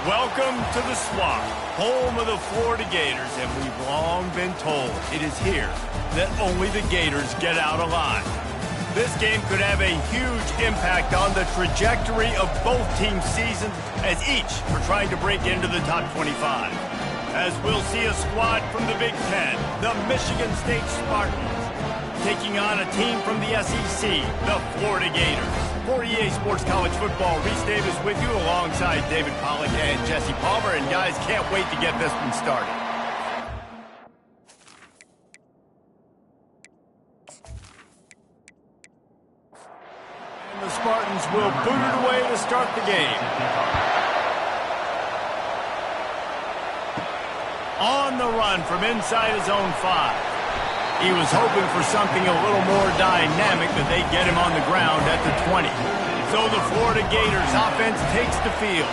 Welcome to the Swamp, home of the Florida Gators, and we've long been told it is here that only the Gators get out alive. This game could have a huge impact on the trajectory of both teams' seasons, as each are trying to break into the top 25. As we'll see a squad from the Big Ten, the Michigan State Spartans, taking on a team from the SEC, the Florida Gators. For EA Sports College Football, Reese Davis with you alongside David Pollack and Jesse Palmer. And guys, can't wait to get this one started. And the Spartans will boot it away to start the game. On the run from inside his own 5. He was hoping for something a little more dynamic, but they get him on the ground at the 20. So the Florida Gators offense takes the field.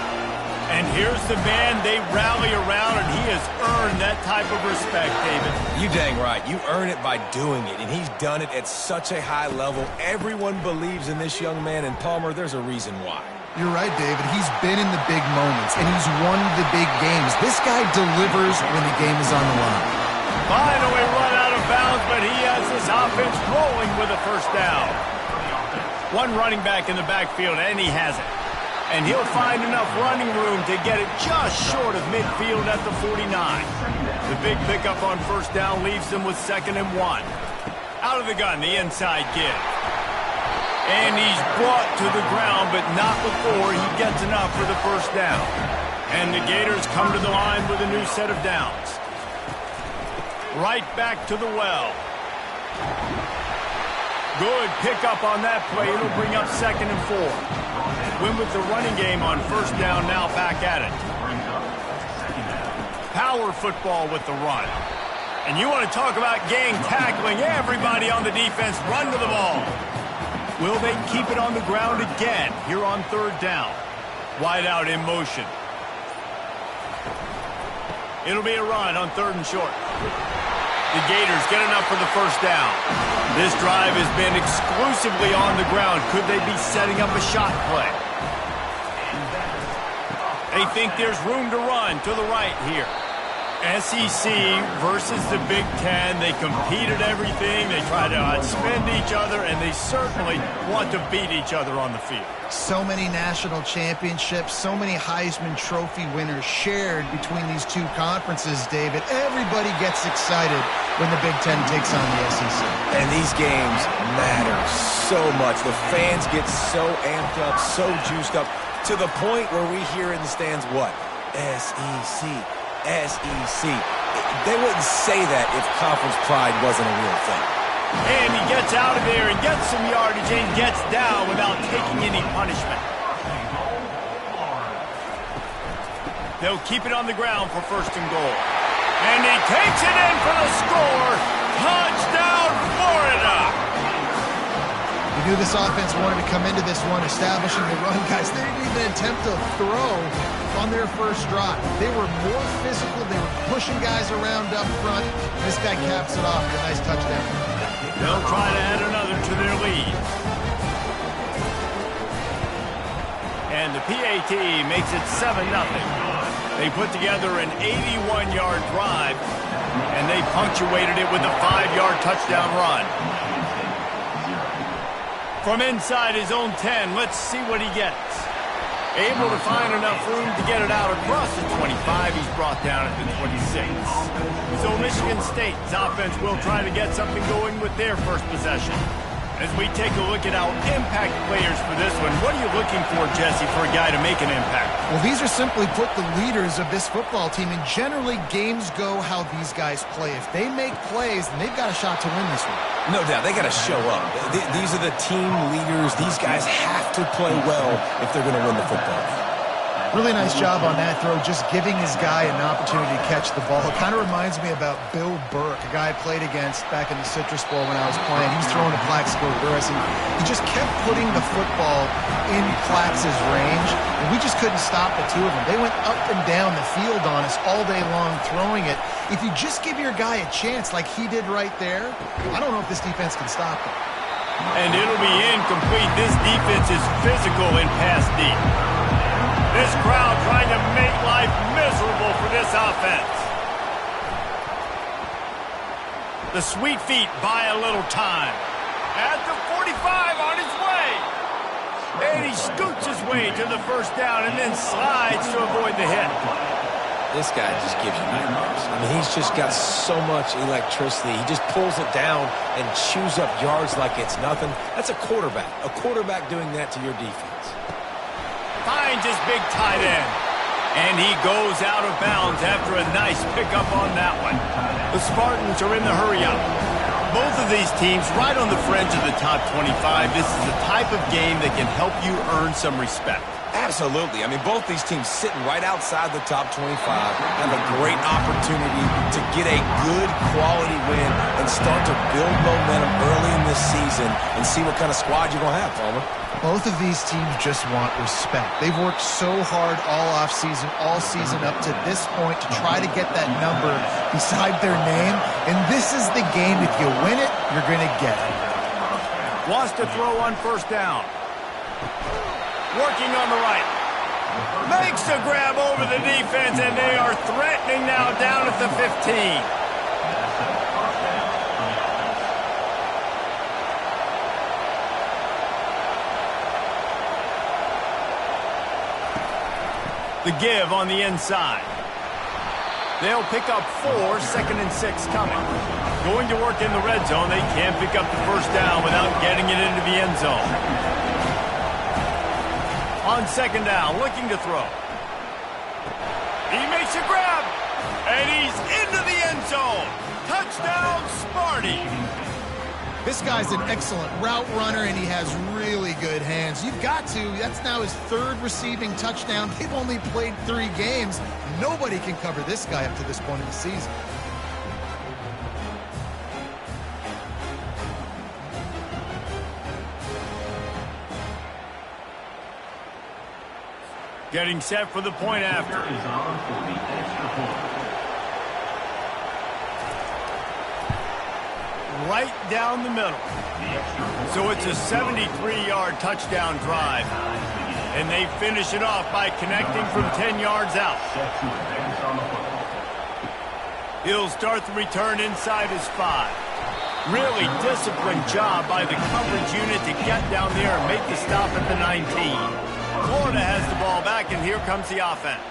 And here's the man they rally around, and he has earned that type of respect, David. You dang right. You earn it by doing it, and he's done it at such a high level. Everyone believes in this young man, and Palmer, there's a reason why. You're right, David. He's been in the big moments, and he's won the big games. This guy delivers when the game is on the line. Finally run out of bounds, but he has this offense rolling with a first down. One running back in the backfield, and he has it. And he'll find enough running room to get it just short of midfield at the 49. The big pickup on first down leaves them with 2nd and 1. Out of the gun, the inside give. And he's brought to the ground, but not before he gets enough for the first down. And the Gators come to the line with a new set of downs. Right back to the well. Good pickup on that play. It'll bring up 2nd and 4. Win with the running game on first down, now back at it. Power football with the run. And you want to talk about gang tackling. Everybody on the defense run to the ball. Will they keep it on the ground again here on 3rd down? Wide out in motion. It'll be a run on 3rd and short. The Gators get enough for the first down. This drive has been exclusively on the ground. Could they be setting up a shot play? They think there's room to run to the right here. SEC versus the Big Ten. They compete at everything. They try to outspend each other, and they certainly want to beat each other on the field. So many national championships, so many Heisman Trophy winners shared between these two conferences, David. Everybody gets excited when the Big Ten takes on the SEC. And these games matter so much. The fans get so amped up, so juiced up, to the point where we hear in the stands what? SEC. SEC. They wouldn't say that if conference pride wasn't a real thing. And he gets out of there and gets some yardage and gets down without taking any punishment. They'll keep it on the ground for 1st and goal. And he takes it in for the score. Touchdown, Florida! We knew this offense wanted to come into this one establishing the run, guys. They didn't even attempt to throw on their first drive. They were more physical. They were pushing guys around up front. This guy caps it off with a nice touchdown. They'll try to add another to their lead. And the PAT makes it 7-0. They put together an 81-yard drive, and they punctuated it with a 5-yard touchdown run. From inside his own 10, let's see what he gets. Able to find enough room to get it out across the 25. He's brought down at the 26. So Michigan State's offense will try to get something going with their first possession. As we take a look at our impact players for this one, what are you looking for, Jesse, for a guy to make an impact? Well, these are simply put the leaders of this football team, and generally games go how these guys play. If they make plays, then they've got a shot to win this one. No doubt. They got to show up. These are the team leaders. These guys have to play well if they're going to win the football game. Really nice job on that throw, just giving his guy an opportunity to catch the ball. It kind of reminds me about Bill Burke, a guy I played against back in the Citrus Bowl when I was playing. He was throwing to Plaxico Burris, and he just kept putting the football in Plax's range, and we just couldn't stop the two of them. They went up and down the field on us all day long throwing it. If you just give your guy a chance like he did right there, I don't know if this defense can stop him. And it'll be incomplete. This defense is physical in pass deep. This crowd trying to make life miserable for this offense. The sweet feet buy a little time. At the 45 on his way. And he scoots his way to the first down and then slides to avoid the hit. This guy just gives you nightmares. I mean, he's just got so much electricity. He just pulls it down and chews up yards like it's nothing. That's a quarterback. A quarterback doing that to your defense. Finds his big tight end. And he goes out of bounds after a nice pickup on that one. The Spartans are in the hurry-up. Both of these teams right on the fringe of the top 25. This is the type of game that can help you earn some respect. Absolutely. I mean, both these teams sitting right outside the top 25 have a great opportunity to get a good quality win and start to build momentum early in this season and see what kind of squad you're going to have, Palmer. Both of these teams just want respect. They've worked so hard all offseason, all season up to this point to try to get that number beside their name. And this is the game. If you win it, you're going to get it. Wants to throw on first down. Working on the right. Makes a grab over the defense, and they are threatening now down at the 15. The give on the inside. They'll pick up 4, 2nd and 6 coming. Going to work in the red zone. They can't pick up the first down without getting it into the end zone. On 2nd down, looking to throw. He makes a grab, and he's into the end zone. Touchdown, Sparty. This guy's an excellent route runner, and he has really good hands. You've got to. That's now his 3rd receiving touchdown. They've only played 3 games. Nobody can cover this guy up to this point in the season. Getting set for the point after. Right down the middle. So it's a 73-yard touchdown drive. And they finish it off by connecting from 10 yards out. He'll start the return inside his 5. Really disciplined job by the coverage unit to get down there and make the stop at the 19. Florida has the ball back, and here comes the offense.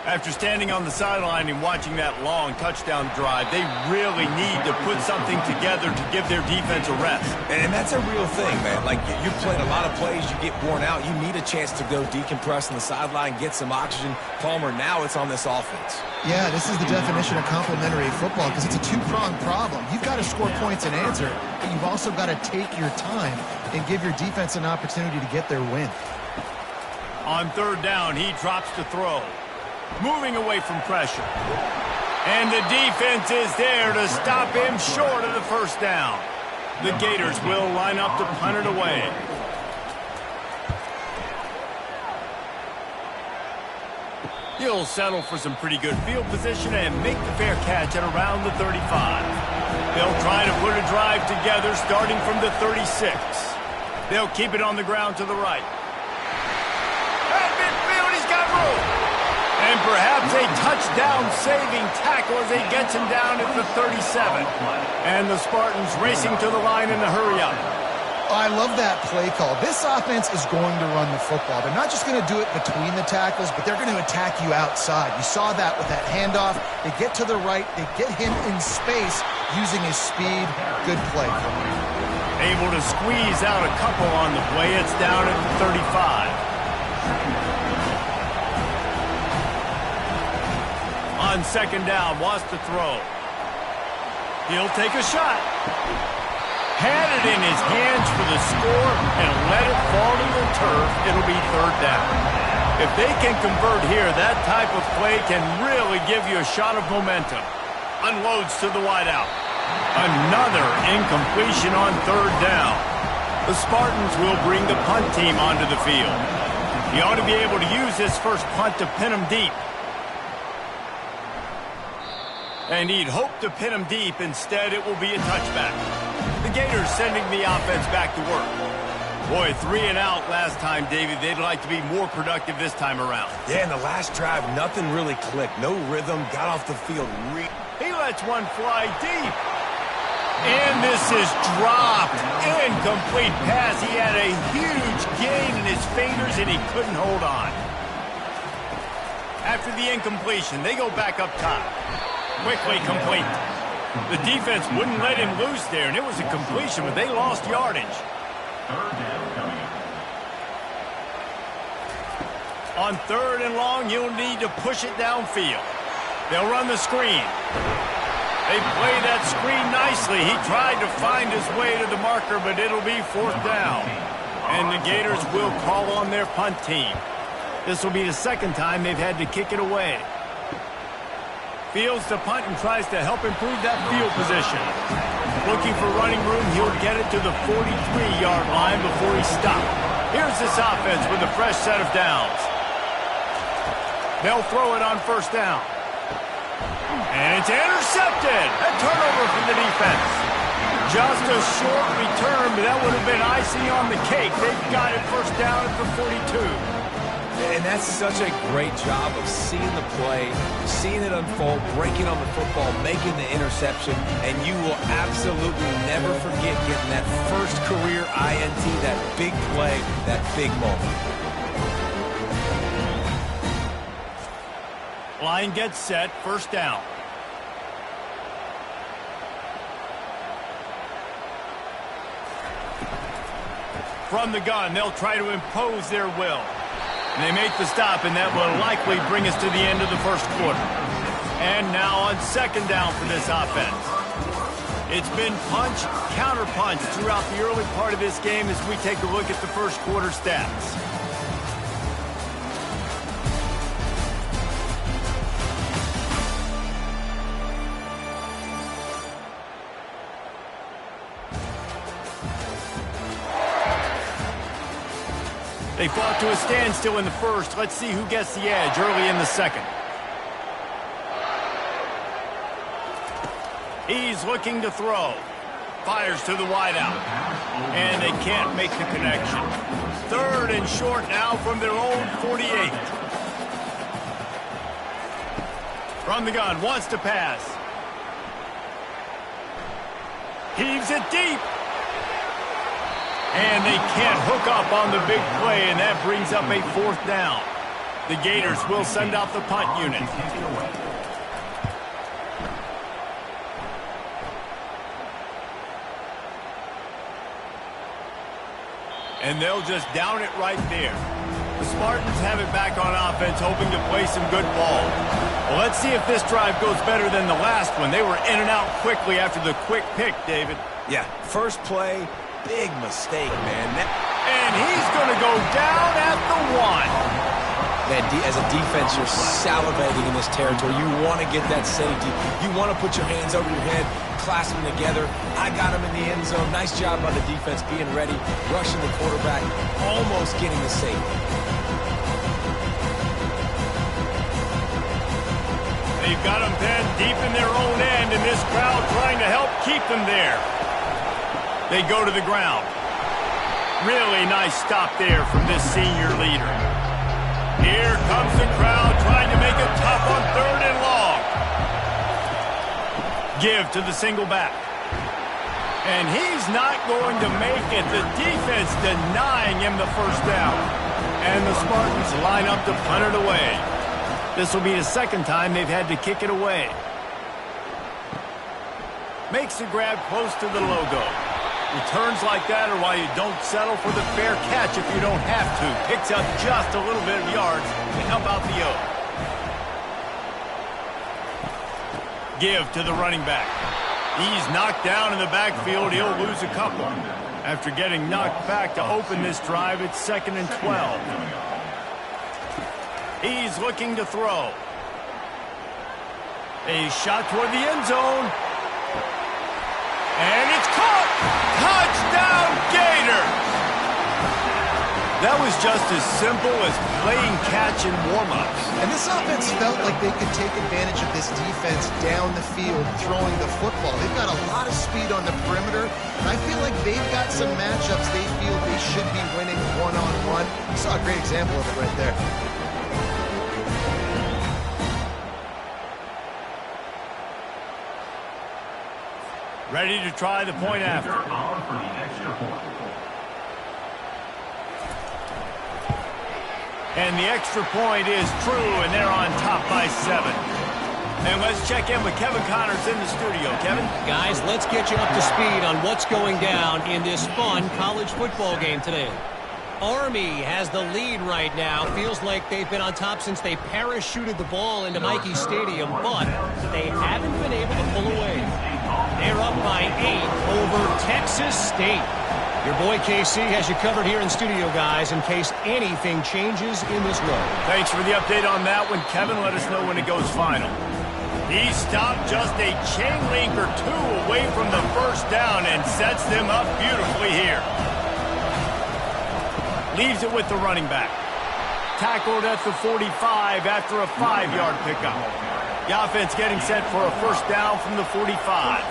After standing on the sideline and watching that long touchdown drive, they really need to put something together to give their defense a rest. And that's a real thing, man. Like, you've played a lot of plays, you get worn out, you need a chance to go decompress on the sideline, get some oxygen. Palmer, now it's on this offense. Yeah, this is the definition of complementary football because it's a 2-pronged problem. You've got to score points and answer, but you've also got to take your time and give your defense an opportunity to get their win. On 3rd down, he drops to throw. Moving away from pressure. And the defense is there to stop him short of the first down. The Gators will line up to punt it away. He'll settle for some pretty good field position and make the fair catch at around the 35. They'll try to put a drive together starting from the 36. They'll keep it on the ground to the right. At midfield, he's got room. And perhaps a touchdown-saving tackle as he gets him down at the 37. And the Spartans racing to the line in the hurry-up. I love that play call. This offense is going to run the football. They're not just going to do it between the tackles, but they're going to attack you outside. You saw that with that handoff. They get to the right. They get him in space using his speed. Good play for him. Able to squeeze out a couple on the play. It's down at the 35. On 2nd down, wants to throw. He'll take a shot. Had it in his hands for the score and let it fall to the turf. It'll be 3rd down. If they can convert here, that type of play can really give you a shot of momentum. Unloads to the wideout. Another incompletion on 3rd down. The Spartans will bring the punt team onto the field. He ought to be able to use his first punt to pin him deep. And he'd hope to pin him deep. Instead, it will be a touchback. The Gators sending the offense back to work. Boy, 3 and out last time, David. They'd like to be more productive this time around. Yeah, in the last drive, nothing really clicked. No rhythm, got off the field. He lets one fly deep. And this is dropped. Incomplete pass. He had a huge gain in his fingers, and he couldn't hold on. After the incompletion, they go back up top. Quickly complete. The defense wouldn't let him loose there, and it was a completion, but they lost yardage. On 3rd and long, you'll need to push it downfield. They'll run the screen. They play that screen nicely. He tried to find his way to the marker, but it'll be 4th down. And the Gators will call on their punt team. This will be the 2nd time they've had to kick it away. Fields to punt and tries to help improve that field position. Looking for running room, he'll get it to the 43-yard line before he stops. Here's this offense with a fresh set of downs. They'll throw it on 1st down. And it's intercepted. A turnover for the defense. Just a short return, but that would have been icing on the cake. They've got it 1st down at the 42. And that's such a great job of seeing the play, seeing it unfold, breaking on the football, making the interception, and you will absolutely never forget getting that first career INT, that big play, that big moment. Line gets set, 1st down. From the gun, they'll try to impose their will. And they make the stop, and that will likely bring us to the end of the 1st quarter. And now on 2nd down for this offense. It's been punch, counter-punch throughout the early part of this game as we take a look at the 1st quarter stats. They fought to a standstill in the 1st. Let's see who gets the edge early in the 2nd. He's looking to throw. Fires to the wideout. And they can't make the connection. 3rd and short now from their own 48. From the gun, wants to pass. Heaves it deep. And they can't hook up on the big play, and that brings up a 4th down. The Gators will send out the punt unit. And they'll just down it right there. The Spartans have it back on offense, hoping to play some good ball. Well, let's see if this drive goes better than the last one. They were in and out quickly after the quick pick, David. Yeah, first play, big mistake, man. And he's going to go down at the 1. Man, as a defense, you're salivating in this territory. You want to get that safety. You want to put your hands over your head, clasp them together. I got him in the end zone. Nice job by the defense being ready, rushing the quarterback, almost getting the safety. They've got them pinned deep in their own end, and this crowd trying to help keep them there. They go to the ground. Really nice stop there from this senior leader. Here comes the crowd trying to make it tough on 3rd and long. Give to the single back. And he's not going to make it. The defense denying him the 1st down. And the Spartans line up to punt it away. This will be the 2nd time they've had to kick it away. Makes the grab close to the logo. Returns like that are why you don't settle for the fair catch if you don't have to. Picks up just a little bit of yards to help out the O. Give to the running back. He's knocked down in the backfield. He'll lose a couple. After getting knocked back to open this drive, it's 2nd and 12. He's looking to throw. A shot toward the end zone. And it's caught! Touchdown, Gators! That was just as simple as playing catch in warm-ups. And this offense felt like they could take advantage of this defense down the field throwing the football. They've got a lot of speed on the perimeter, and I feel like they've got some matchups they feel they should be winning one-on-one. You saw a great example of it right there. Ready to try the point after. And the extra point is true, and they're on top by 7. And let's check in with Kevin Connors in the studio. Kevin? Guys, let's get you up to speed on what's going down in this fun college football game today. Army has the lead right now. Feels like they've been on top since they parachuted the ball into Michie Stadium, but they haven't been able to pull away. They're up by 8 over Texas State. Your boy KC has you covered here in studio, guys, in case anything changes in this one. Thanks for the update on that one, Kevin. Let us know when it goes final. He stopped just a chain link or 2 away from the first down and sets them up beautifully here. Leaves it with the running back. Tackled at the 45 after a 5-yard pickup. The offense getting set for a first down from the 45.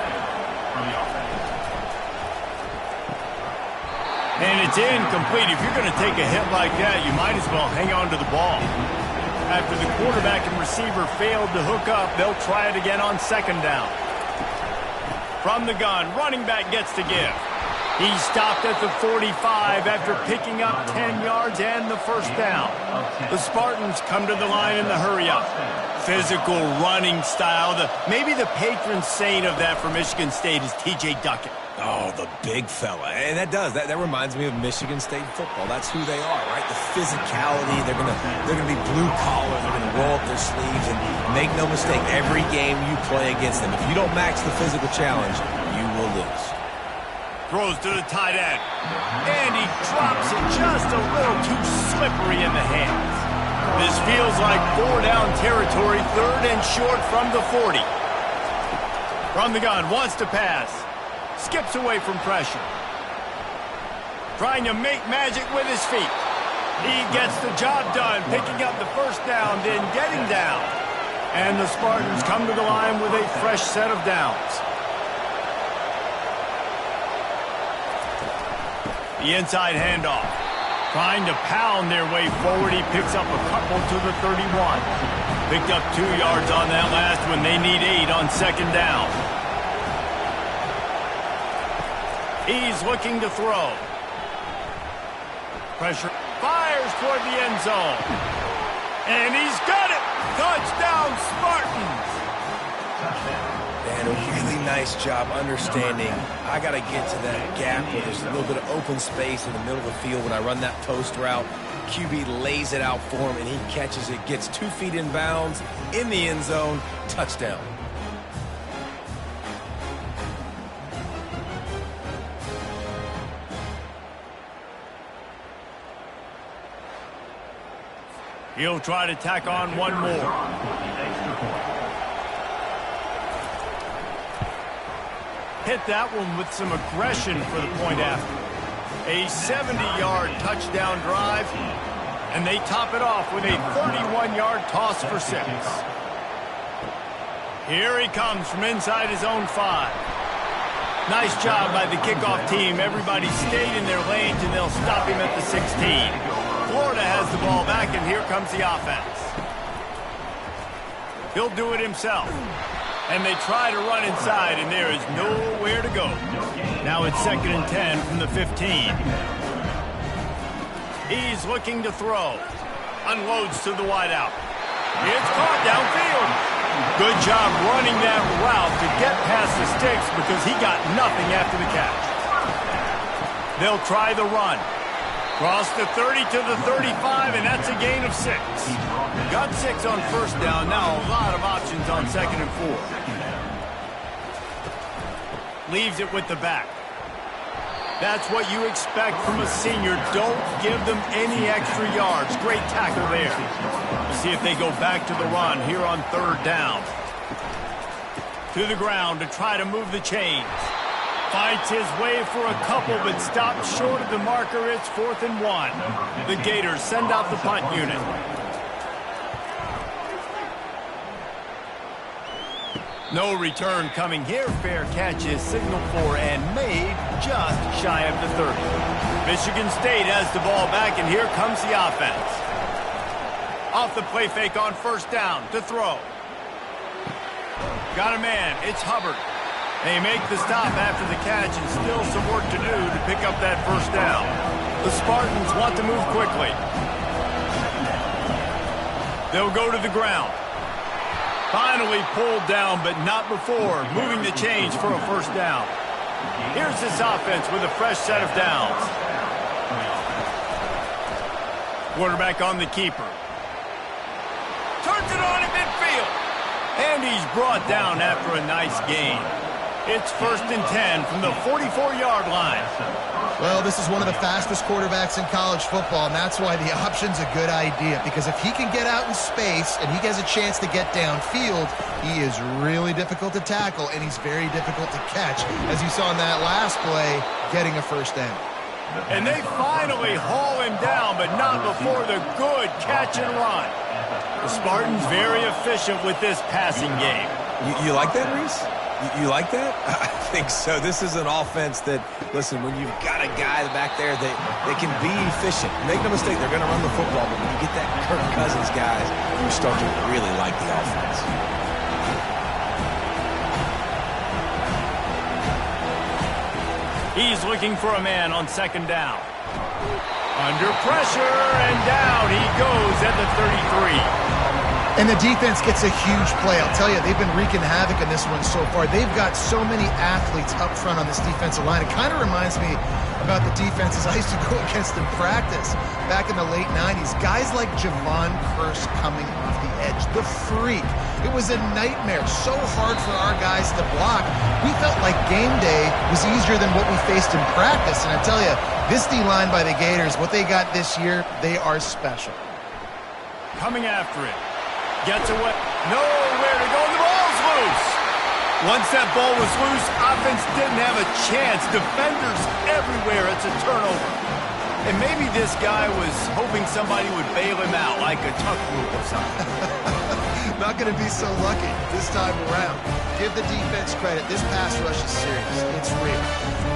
And it's incomplete. If you're going to take a hit like that, you might as well hang on to the ball. After the quarterback and receiver failed to hook up, they'll try it again on second down. From the gun, running back gets to give. He stopped at the 45 after picking up 10 yards and the first down. The Spartans come to the line in the hurry-up. Physical running style. Maybe the patron saint of that for Michigan State is T.J. Duckett. Oh, the big fella. And that reminds me of Michigan State football. That's who they are, right? The physicality. They're gonna be blue collar. They're gonna roll up their sleeves, and make no mistake, every game you play against them, if you don't match the physical challenge, you will lose. Throws to the tight end. And he drops it just a little too slippery in the hands. This feels like 4-down territory, 3rd and short from the 40. From the gun, wants to pass. Skips away from pressure. Trying to make magic with his feet. He gets the job done, picking up the first down, then getting down. And the Spartans come to the line with a fresh set of downs. The inside handoff. Trying to pound their way forward. He picks up a couple to the 31. Picked up 2 yards on that last one. They need 8 on second down. He's looking to throw. Pressure. Fires toward the end zone. And he's got it. Touchdown, Spartans. And a really nice job understanding I got to get to that gap where there's a little bit of open space in the middle of the field. When I run that post route, QB lays it out for him, and he catches it, gets 2 feet in bounds, in the end zone, touchdown. He'll try to tack on one more. Hit that one with some aggression for the point after. A 70-yard touchdown drive, and they top it off with a 31-yard toss for 6. Here he comes from inside his own 5. Nice job by the kickoff team. Everybody stayed in their lanes, and they'll stop him at the 16. Florida has the ball back, and here comes the offense. He'll do it himself. And they try to run inside, and there is nowhere to go. Now it's 2nd and 10 from the 15. He's looking to throw. Unloads to the wideout. It's caught downfield. Good job running that route to get past the sticks because he got nothing after the catch. They'll try the run. Cross the 30 to the 35, and that's a gain of 6. Got 6 on first down. Now a lot of options on 2nd and 4. Leaves it with the back. That's what you expect from a senior. Don't give them any extra yards. Great tackle there. Let's see if they go back to the run here on 3rd down. To the ground to try to move the chains. Fights his way for a couple, but stops short of the marker. It's 4th and 1. The Gators send out the punt unit. No return coming here. Fair catch is signaled for and made just shy of the 30. Michigan State has the ball back, and here comes the offense. Off the play fake on 1st down to throw. Got a man. It's Hubbard. They make the stop after the catch, and still some work to do to pick up that 1st down. The Spartans want to move quickly. They'll go to the ground. Finally pulled down, but not before moving the chains for a 1st down. Here's this offense with a fresh set of downs. Quarterback on the keeper. Turns it on in midfield. And he's brought down after a nice gain. It's 1st and 10 from the 44-yard line. Well, this is one of the fastest quarterbacks in college football, and that's why the option's a good idea, because if he can get out in space and he has a chance to get downfield, he is really difficult to tackle, and he's very difficult to catch, as you saw in that last play, getting a 1st down. And they finally haul him down, but not before the good catch and run. The Spartans very efficient with this passing game. You like that, Reese? You like that? I think so. This is an offense that, listen, when you've got a guy back there, they can be efficient. Make no mistake, they're going to run the football, but when you get that Kirk Cousins guys, you start to really like the offense. He's looking for a man on 2nd down. Under pressure, and down he goes at the 33. And the defense gets a huge play. I'll tell you, they've been wreaking havoc in this one so far. They've got so many athletes up front on this defensive line. It kind of reminds me about the defenses I used to go against in practice back in the late 90s. Guys like Javon Curse coming off the edge. The freak. It was a nightmare. So hard for our guys to block. We felt like game day was easier than what we faced in practice. And I tell you, this D-line by the Gators, what they got this year, they are special. Coming after it. Gets away. Nowhere to go. The ball's loose. Once that ball was loose, offense didn't have a chance. Defenders everywhere. It's a turnover. And maybe this guy was hoping somebody would bail him out, like a tuck rule or something. Not going to be so lucky this time around. Give the defense credit. This pass rush is serious. It's real.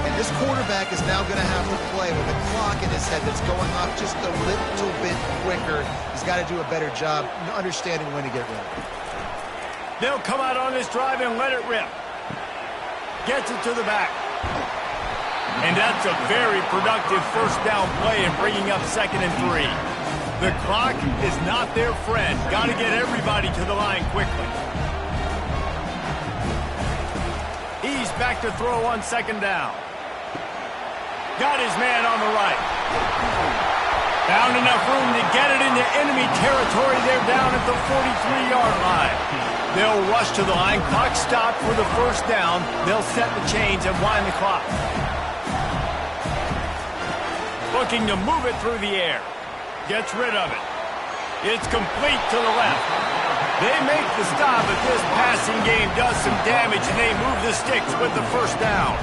And this quarterback is now going to have to play with a clock in his head that's going off just a little bit quicker. He's got to do a better job understanding when to get rid of it. They'll come out on this drive and let it rip. Gets it to the back. And that's a very productive 1st down play in bringing up 2nd and 3. The clock is not their friend. Got to get everybody to the line quickly. He's back to throw on 2nd down. Got his man on the right. Found enough room to get it into enemy territory. They're down at the 43-yard line. They'll rush to the line. Clock stopped for the 1st down. They'll set the chains and wind the clock. Looking to move it through the air. Gets rid of it. It's complete to the left. They make the stop, but this passing game does some damage, and they move the sticks with the 1st down.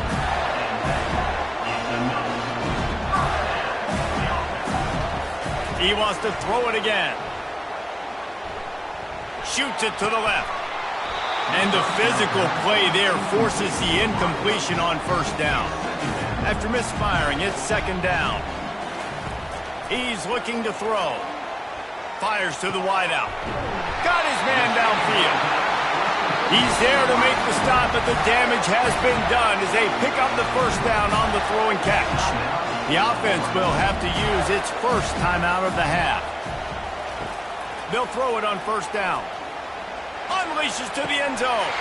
He wants to throw it again. Shoots it to the left. And the physical play there forces the incompletion on 1st down. After misfiring, it's 2nd down. He's looking to throw. Fires to the wideout. Got his man downfield. He's there to make the stop, but the damage has been done as they pick up the 1st down on the throw and catch. The offense will have to use its 1st timeout of the half. They'll throw it on 1st down. Unleashes to the end zone.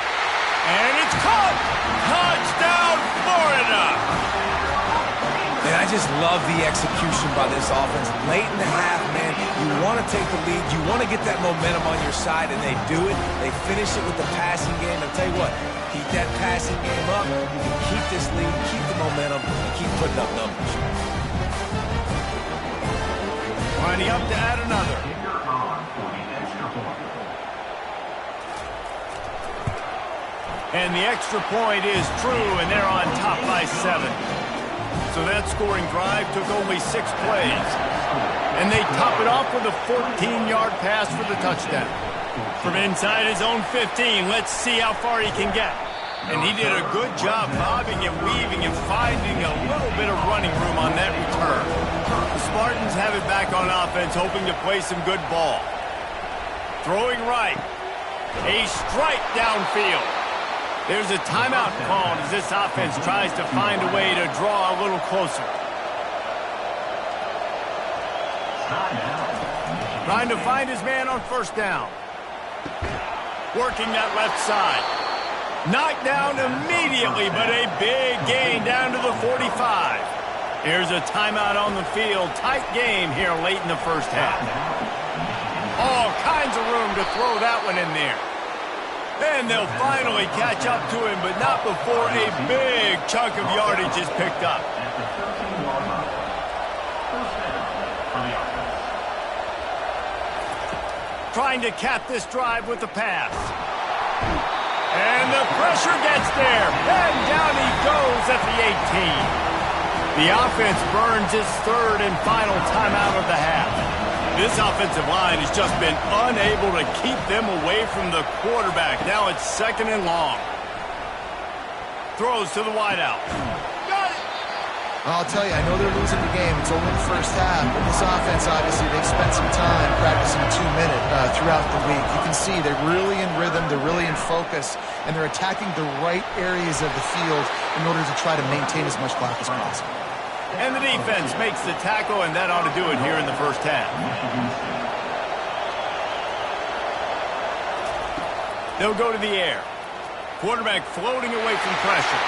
And it's caught. Touchdown, Florida. And I just love the execution by this offense. Late in the half, man, you want to take the lead. You want to get that momentum on your side, and they do it. They finish it with the passing game. And tell you what, keep that passing game up. You can keep this lead, keep the momentum, and keep putting up numbers. Winding up to add another. And the extra point is true, and they're on top by 7. So that scoring drive took only 6 plays. And they top it off with a 14-yard pass for the touchdown. From inside his own 15, let's see how far he can get. And he did a good job bobbing and weaving and finding a little bit of running room on that return. The Spartans have it back on offense, hoping to play some good ball. Throwing right. A strike downfield. There's a timeout called as this offense tries to find a way to draw a little closer. Trying to find his man on first down. Working that left side. Knocked down immediately, but a big gain down to the 45. Here's a timeout on the field. Tight game here late in the first half. All kinds of room to throw that one in there. And they'll finally catch up to him, but not before a big chunk of yardage is picked up. Trying to cap this drive with the pass. And the pressure gets there. And down he goes at the 18. The offense burns its third and final timeout of the half. This offensive line has just been unable to keep them away from the quarterback. Now it's 2nd and long. Throws to the wideout. Got it! I'll tell you, I know they're losing the game. It's only the first half, but this offense, obviously, they've spent some time practicing 2-minute throughout the week. You can see they're really in rhythm, they're really in focus, and they're attacking the right areas of the field in order to try to maintain as much clock as possible. And the defense makes the tackle, and that ought to do it here in the first half. They'll go to the air. Quarterback floating away from pressure.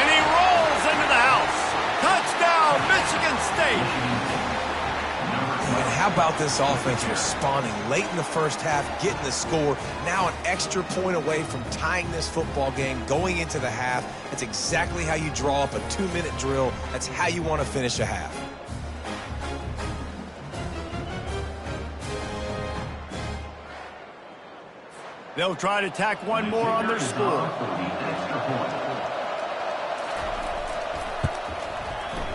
And he rolls into the house. Touchdown, Michigan State. And how about this offense responding late in the first half, getting the score, now an extra point away from tying this football game, going into the half. That's exactly how you draw up a 2-minute drill. That's how you want to finish a half. They'll try to tack one more on their score.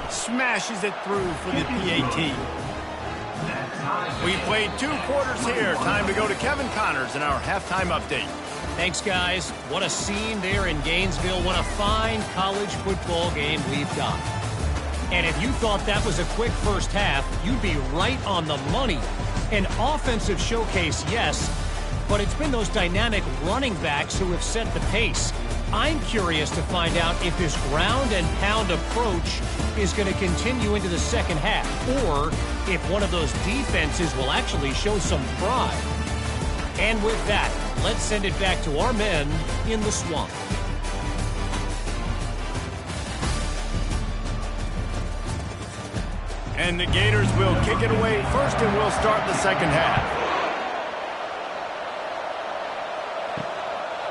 Smashes it through for the PAT. We played 2 quarters here. Time to go to Kevin Connors in our halftime update. Thanks, guys. What a scene there in Gainesville. What a fine college football game we've got. And if you thought that was a quick first half, you'd be right on the money. An offensive showcase, yes, but it's been those dynamic running backs who have set the pace. I'm curious to find out if this ground and pound approach is going to continue into the second half, or if one of those defenses will actually show some pride. And with that, let's send it back to our men in the swamp. And the Gators will kick it away first, and we'll start the second half.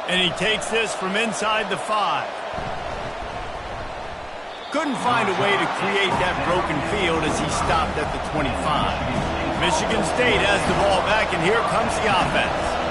And he takes this from inside the 5. Couldn't find a way to create that broken field as he stopped at the 25. Michigan State has the ball back, and here comes the offense.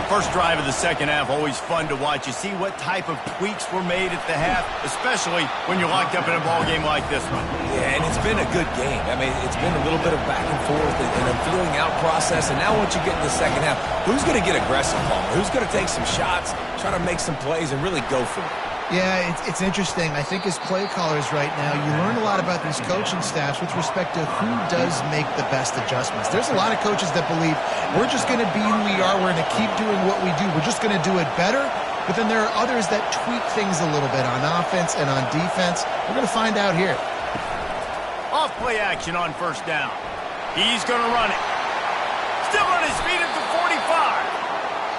First drive of the second half, always fun to watch. You see what type of tweaks were made at the half, especially when you're locked up in a ball game like this one. Yeah, and it's been a good game. I mean, it's been a little bit of back and forth and a feeling out process. And now once you get in the second half, who's going to get aggressive, Palmer? Who's going to take some shots, try to make some plays, and really go for it? Yeah, it's interesting. I think as play callers right now, you learn a lot about these coaching staffs with respect to who does make the best adjustments. There's a lot of coaches that believe we're just going to be who we are. We're going to keep doing what we do. We're just going to do it better. But then there are others that tweak things a little bit on offense and on defense. We're going to find out here. Off play action on first down. He's going to run it. Still on his feet at the 45.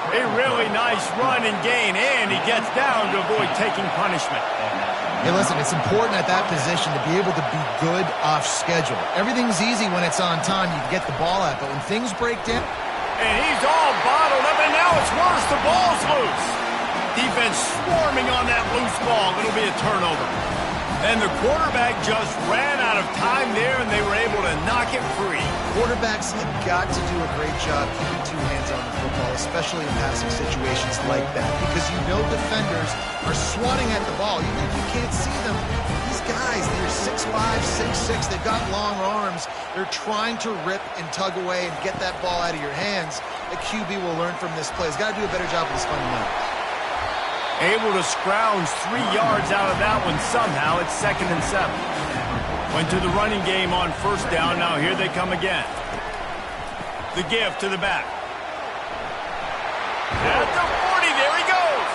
A really nice run and gain, and he gets down to avoid taking punishment. Hey, listen, it's important at that position to be able to be good off schedule. Everything's easy when it's on time. You can get the ball out, but when things break down... And he's all bottled up, and now it's worse. The ball's loose. Defense swarming on that loose ball. It'll be a turnover. And the quarterback just ran out of time there, and they were able to knock it free. Quarterbacks have got to do a great job keeping two hands on the football, especially in passing situations like that, because you know defenders are swatting at the ball. Even if you can't see them, these guys, they're 6'5", 6'6", they've got long arms. They're trying to rip and tug away and get that ball out of your hands. The QB will learn from this play. He's got to do a better job with his fundamentals. Able to scrounge 3 yards out of that one somehow. It's 2nd and 7. Went to the running game on 1st down. Now here they come again. The give to the back. At the 40, there he goes.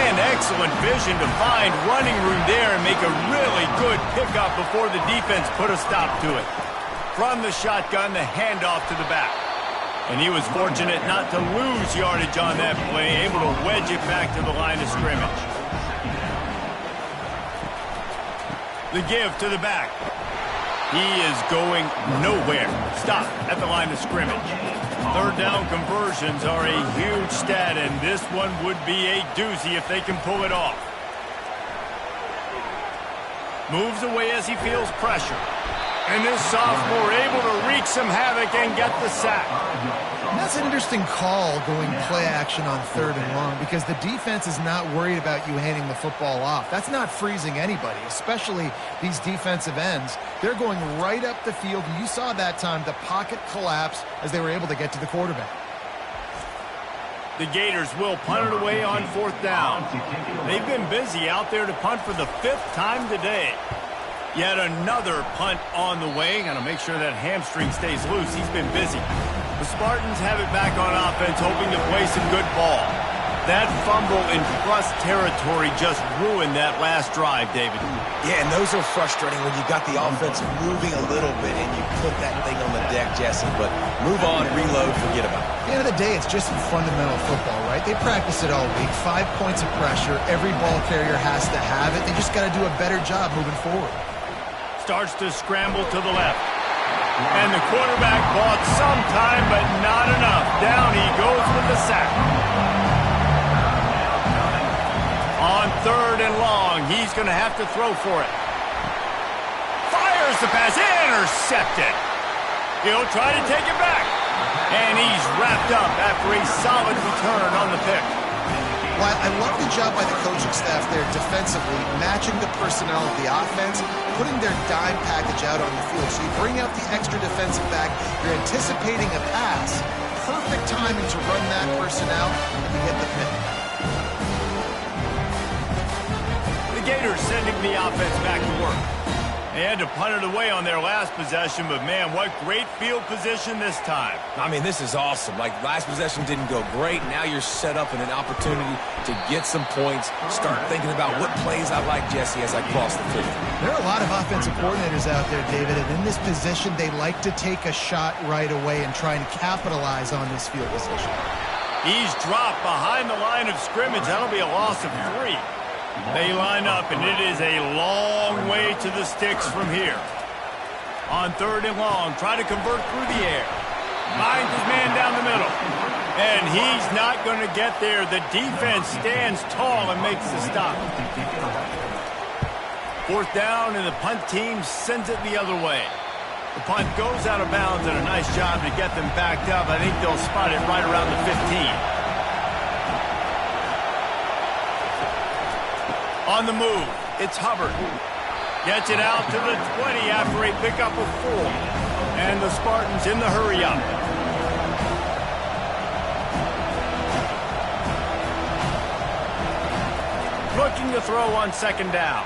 And excellent vision to find running room there and make a really good pickup before the defense put a stop to it. From the shotgun, the handoff to the back. And he was fortunate not to lose yardage on that play, able to wedge it back to the line of scrimmage. The give to the back. He is going nowhere. Stop at the line of scrimmage. 3rd down conversions are a huge stat, and this one would be a doozy if they can pull it off. Moves away as he feels pressure. And this sophomore able to wreak some havoc and get the sack. That's an interesting call, going play action on 3rd and long, because the defense is not worried about you handing the football off. That's not freezing anybody, especially these defensive ends. They're going right up the field. You saw that time the pocket collapse as they were able to get to the quarterback. The Gators will punt it away on 4th down. They've been busy out there to punt for the 5th time today. Yet another punt on the way. Got to make sure that hamstring stays loose. He's been busy. The Spartans have it back on offense, hoping to play some good ball. That fumble in plus territory just ruined that last drive, David. Yeah, and those are frustrating when you got the offense moving a little bit and you put that thing on the deck, Jesse. But move on, reload, forget about it. At the end of the day, it's just fundamental football, right? They practice it all week. 5 points of pressure. Every ball carrier has to have it. They just got to do a better job moving forward. Starts to scramble to the left. And the quarterback bought some time, but not enough. Down he goes with the sack. On 3rd and long, he's going to have to throw for it. Fires the pass, intercepted. He'll try to take it back. And he's wrapped up after a solid return on the pick. Well, I love the job by the coaching staff there defensively, matching the personnel of the offense, putting their dime package out on the field. So you bring out the extra defensive back, you're anticipating a pass, perfect timing to run that personnel, and you get the pick. The Gators sending the offense back to work. They had to punt it away on their last possession, but man, what great field position this time. I mean, this is awesome. Like, last possession didn't go great. Now you're set up in an opportunity to get some points. Start thinking about what plays I like, Jesse, as I cross the field. There are a lot of offensive coordinators out there, David, and in this position, they like to take a shot right away and try and capitalize on this field position. He's dropped behind the line of scrimmage. That'll be a loss of 3. They line up, and it is a long way to the sticks from here. On 3rd and long, try to convert through the air. Finds his man down the middle. And he's not going to get there. The defense stands tall and makes the stop. 4th down, and the punt team sends it the other way. The punt goes out of bounds, and a nice job to get them backed up. I think they'll spot it right around the 15. On the move, it's Hubbard. Gets it out to the 20 after a pickup of 4. And the Spartans in the hurry-up. Looking to throw on 2nd down.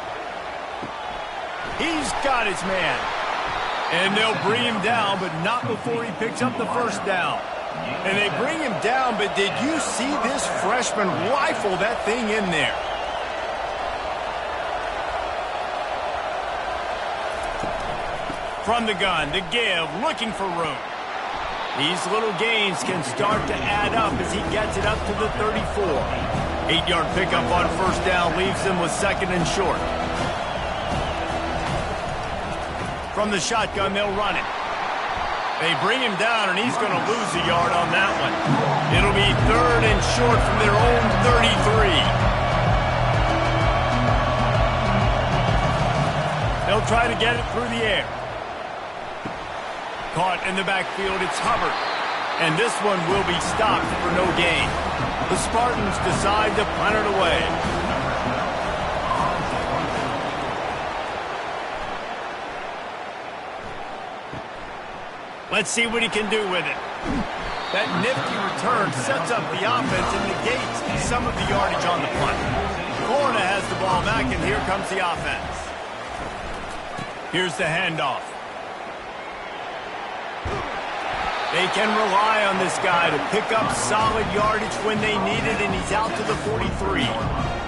He's got his man. And they'll bring him down, but not before he picks up the 1st down. And they bring him down, but did you see this freshman rifle that thing in there? From the gun, the give, looking for room. These little gains can start to add up as he gets it up to the 34. 8-yard pickup on 1st down leaves him with 2nd and short. From the shotgun, they'll run it. They bring him down, and he's going to lose a yard on that one. It'll be 3rd and short from their own 33. They'll try to get it through the air. Caught in the backfield, it's Hubbard. And this one will be stopped for no gain. The Spartans decide to punt it away. Let's see what he can do with it. That nifty return sets up the offense and negates some of the yardage on the punt. Florida has the ball back, and here comes the offense. Here's the handoff. They can rely on this guy to pick up solid yardage when they need it, and he's out to the 43.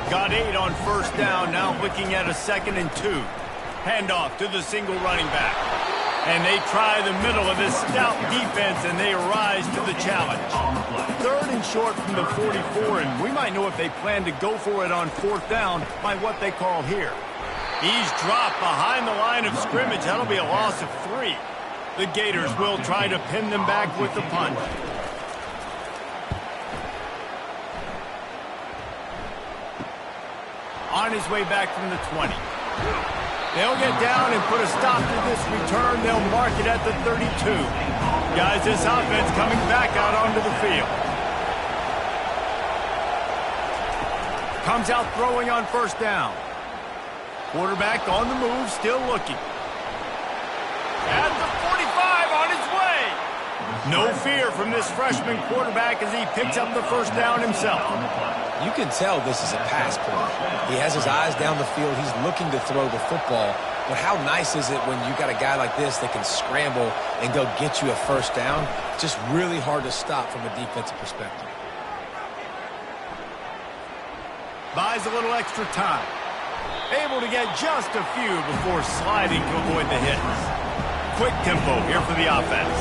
Got 8 on first down, now looking at a 2nd and 2. Handoff to the single running back. And they try the middle of this stout defense, and they rise to the challenge. 3rd and short from the 44, and we might know if they plan to go for it on 4th down by what they call here. He's dropped behind the line of scrimmage. That'll be a loss of 3. The Gators will try to pin them back with the punt. On his way back from the 20. They'll get down and put a stop to this return. They'll mark it at the 32. Guys, this offense coming back out onto the field. Comes out throwing on first down. Quarterback on the move, still looking. At the 45, on his way. No fear from this freshman quarterback as he picks up the first down himself. You can tell this is a pass play. He has his eyes down the field. He's looking to throw the football. But how nice is it when you got a guy like this that can scramble and go get you a first down? It's just really hard to stop from a defensive perspective. Buys a little extra time. Able to get just a few before sliding to avoid the hits. Quick tempo here for the offense.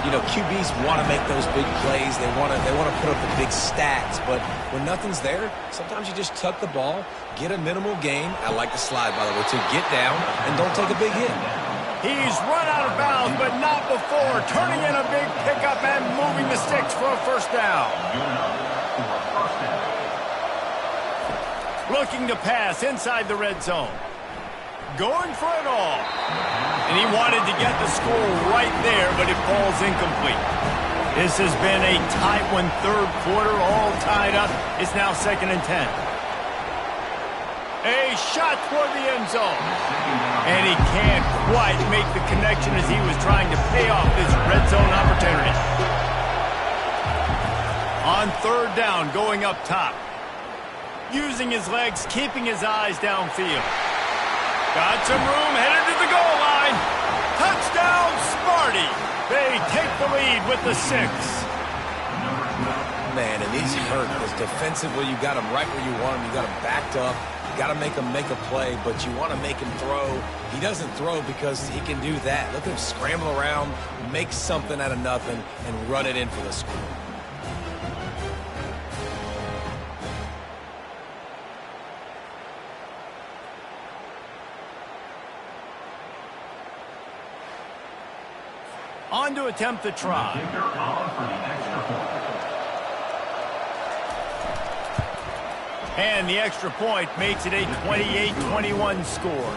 You know, QBs want to make those big plays. They want to put up the big stats. But when nothing's there, sometimes you just tuck the ball, get a minimal gain. I like the slide, by the way, to get down and don't take a big hit. He's run out of bounds, but not before. Turning in a big pickup and moving the sticks for a first down. Looking to pass inside the red zone. Going for it all. And he wanted to get the score right there, but it falls incomplete. This has been a tight one, 3rd quarter, all tied up. It's now 2nd and 10. A shot toward the end zone. And he can't quite make the connection as he was trying to pay off this red zone opportunity. On 3rd down, going up top. Using his legs, keeping his eyes downfield. Got some room, headed to the goal line. Touchdown, Sparty. They take the lead with the 6. Man, and he's hurt because defensively you got him right where you want him. You got him backed up. You got to make him make a play, but you want to make him throw. He doesn't throw because he can do that. Look at him scramble around, make something out of nothing, and run it in for the score. On to attempt the try. And the extra point makes it a 28-21 score.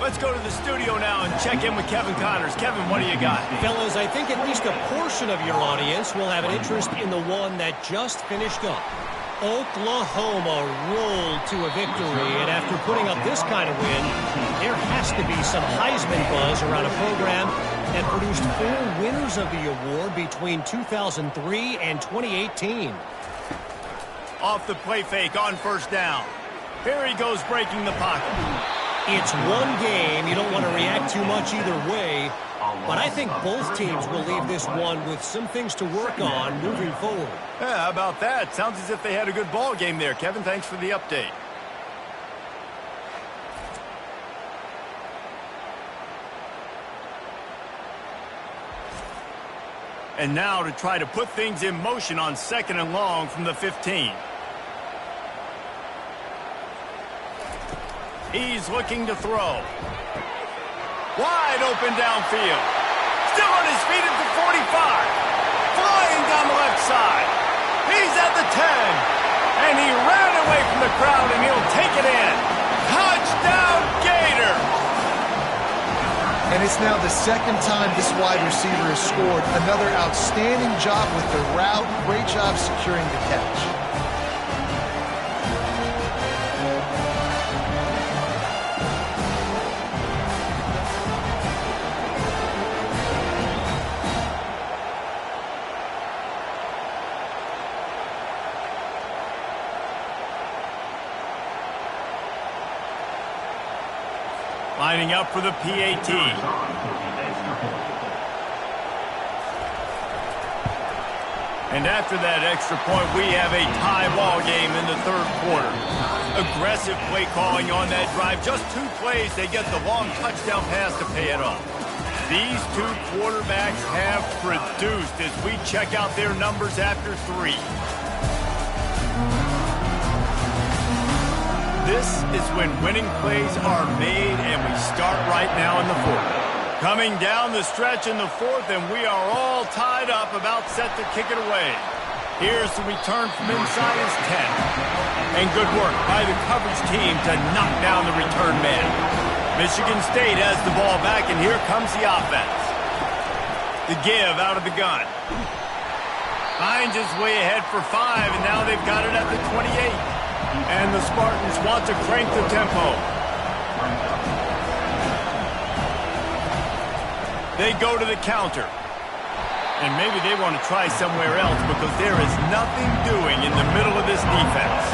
Let's go to the studio now and check in with Kevin Connors. Kevin, what do you got? Fellas, I think at least a portion of your audience will have an interest in the one that just finished up. Oklahoma rolled to a victory, and after putting up this kind of win, there has to be some Heisman buzz around a program that produced 4 winners of the award between 2003 and 2018. Off the play fake on first down. Here he goes breaking the pocket. It's one game. You don't want to react too much either way, but I think both teams will leave this one with some things to work on moving forward. Yeah, how about that? Sounds as if they had a good ball game there. Kevin, thanks for the update. And now to try to put things in motion on 2nd and long from the 15. He's looking to throw. Wide open downfield. Still on his feet at the 45. Flying down the left side. He's at the 10. And he ran away from the crowd, and he'll take it in. Touchdown, Gators! And it's now the second time this wide receiver has scored. Another outstanding job with the route. Great job securing the catch. Lining up for the PAT. And after that extra point, we have a tie ball game in the third quarter. Aggressive play calling on that drive. Just 2 plays, they get the long touchdown pass to pay it off. These 2 quarterbacks have produced as we check out their numbers after 3. This is when winning plays are made, and we start right now in the fourth. Coming down the stretch in the fourth, and we are all tied up, about set to kick it away. Here's the return from inside his 10. And good work by the coverage team to knock down the return man. Michigan State has the ball back, and here comes the offense. The give out of the gun. Finds his way ahead for 5, and now they've got it at the 28. And the Spartans want to crank the tempo. They go to the counter. And maybe they want to try somewhere else because there is nothing doing in the middle of this defense.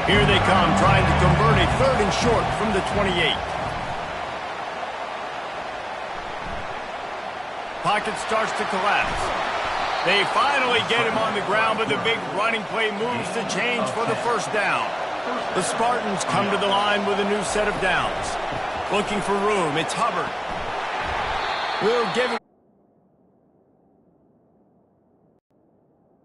Here they come trying to convert a 3rd and short from the 28. Pocket starts to collapse. They finally get him on the ground, but the big running play moves the change for the first down. The Spartans come to the line with a new set of downs. Looking for room, it's Hubbard. We'll give him